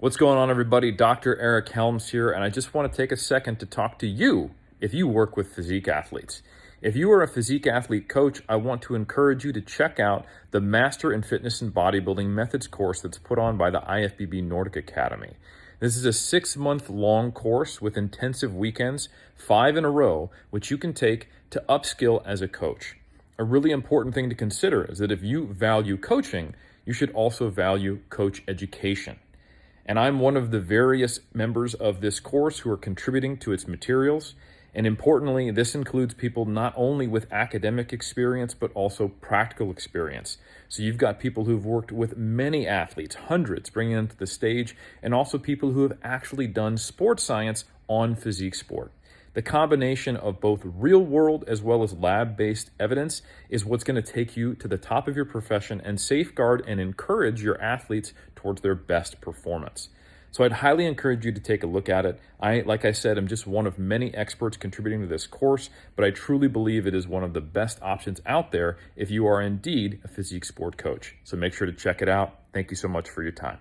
What's going on, everybody? Dr. Eric Helms here, and I just want to take a second to talk to you if you work with physique athletes. If you are a physique athlete coach, I want to encourage you to check out the Master in Fitness and Bodybuilding Methods course that's put on by the IFBB Nordic Academy. This is a 6-month-long course with intensive weekends, 5 in a row, which you can take to upskill as a coach. A really important thing to consider is that if you value coaching, you should also value coach education. And I'm one of the various members of this course who are contributing to its materials. And importantly, this includes people not only with academic experience, but also practical experience. So you've got people who've worked with many athletes, hundreds, bringing them to the stage, and also people who have actually done sports science on physique sport. The combination of both real-world as well as lab-based evidence is what's going to take you to the top of your profession and safeguard and encourage your athletes towards their best performance. So I'd highly encourage you to take a look at it. Like I said, I'm just one of many experts contributing to this course, but I truly believe it is one of the best options out there if you are indeed a physique sport coach. So make sure to check it out. Thank you so much for your time.